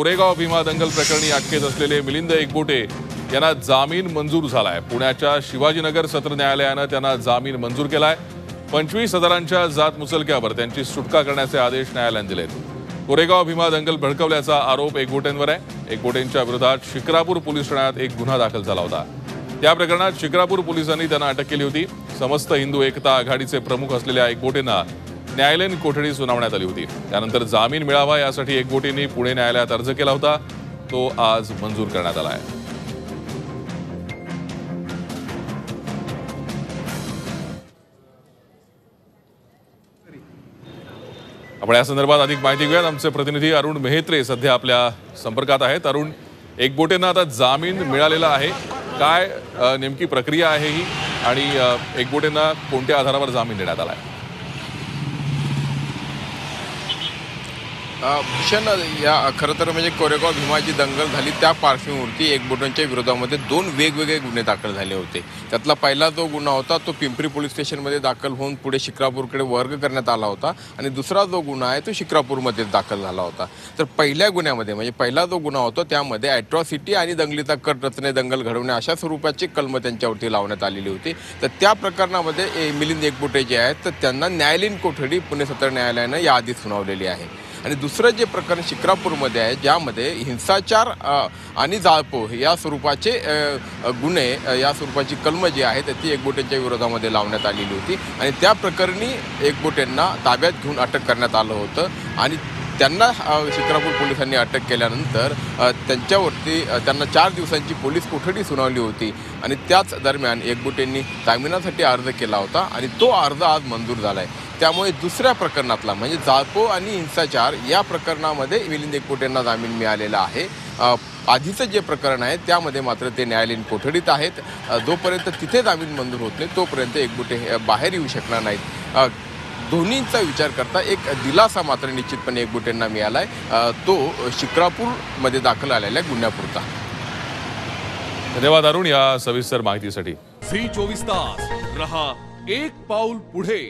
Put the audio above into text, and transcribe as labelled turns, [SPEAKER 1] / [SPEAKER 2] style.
[SPEAKER 1] कोरेगाव भीमा दंगल प्रकरणी अटकेत असलेले मिलिंद एकबोटे यांना जामीन मंजूर झालाय। पुण्याच्या शिवाजीनगर सत्र न्यायालयानं त्यांना जामीन मंजूर केलाय। 25,000च्या जात मुचलक्यावर त्यांची सुटका करण्याचे आदेश न्यायालयाने दिलेत। कोरेगाव भीमा दंगल भडकवल्याचा आरोप एकबोटेंवर आहे। एकबोटेंच्या विरोधात शिक्रापूर पोलीस ठाण्यात एक गुन्हा दाखल झाला होता। त्या प्रकरणात शिक्रापूर पोलिसांनी त्यांना अटक केली होती। समस्त हिंदू एकता आघाडीचे प्रमुख असलेल्या एकबोटेंना न्यायालयीन कोठडी सुनावण्यात आली होती। त्यानंतर जामीन मिळावा यासाठी एकबोटेंनी पुणे न्यायालयात अर्ज केला होता। तो आज मंजूर करण्यात आला आहे। आपण या संदर्भात अधिक माहिती घेऊयात। आमचे प्रतिनिधी अरुण मेहत्रे सध्या आपल्या संपर्कात आहेत। अरुण, एकबोटेंना आता जामीन मिळालेला आहे, काय नेमकी प्रक्रिया आहे ही आणि एकबोटेंना कोणत्या आधारावर जामीन देण्यात आला आहे?
[SPEAKER 2] भूषण, या खरं तर म्हणजे कोरेगाव भीमाची दंगल झाली त्या पार्श्वभूमीवरती एकबोटेंच्या विरोधामध्ये 2 वेगवेगळे गुन्हे दाखल झाले होते। त्यातला पहिला जो गुन्हा होता तो पिंपरी पोलीस स्टेशनमध्ये दाखल होऊन पुढे शिक्रापूरकडे वर्ग करण्यात आला होता आणि दुसरा जो गुन्हा आहे तो शिक्रापूरमध्ये दाखल झाला होता। तर पहिल्या गुन्ह्यामध्ये म्हणजे पहिला जो गुन्हा होता त्यामध्ये ॲट्रॉसिटी आणि दंगलीचा कट रचने दंगल घडवणे अशा स्वरूपाची कलम त्यांच्यावरती लावण्यात आलेली होती। तर त्या प्रकरणामध्ये मिलिंद एकबोटे जे आहेत तर त्यांना न्यायालयीन कोठडी पुणे सत्र न्यायालयानं याआधी सुनावलेली आहे। आणि दुसरं जे प्रकरण शिक्रापूरमध्ये आहे ज्यामध्ये हिंसाचार आणि जाळपोळ या स्वरूपाचे गुन्हे या स्वरूपाची कलम जी आहे ती एकबोटेंच्या विरोधामध्ये लावण्यात आलेली होती आणि त्या प्रकरणी एकबोटेंना ताब्यात घेऊन अटक करण्यात आलं होतं आणि त्यांना शिक्रापूर पोलिसांनी अटक केल्यानंतर त्यांच्यावरती त्यांना 4 दिवसांची पोलीस कोठडी सुनावली होती आणि त्याच दरम्यान एकबोटेंनी जामिनासाठी अर्ज केला होता आणि तो अर्ज आज मंजूर झाला आहे। त्यामुळे दुसऱ्या प्रकरणातला म्हणजे जाळपोळ आणि हिंसाचार या प्रकरणामध्ये मिलिंद एकबोटेंना जामीन मिळालेला आहे। आधीचं जे प्रकरण आहे त्यामध्ये मात्र ते न्यायालयीन कोठडीत आहेत। जोपर्यंत तिथे जामीन मंजूर होत नाही तोपर्यंत एकबोटे बाहेर येऊ शकणार नाहीत। दोन्हींचा विचार करता एक दिलासा मात्र निश्चितपणे एकबोटेंना मिळाला आहे, तो शिक्रापूरमध्ये दाखल आलेल्या गुन्ह्यापुरता।
[SPEAKER 1] धन्यवाद अरुण या सविस्तर माहितीसाठी।
[SPEAKER 3] झी 24 तास रहा एक पाऊल पुढे।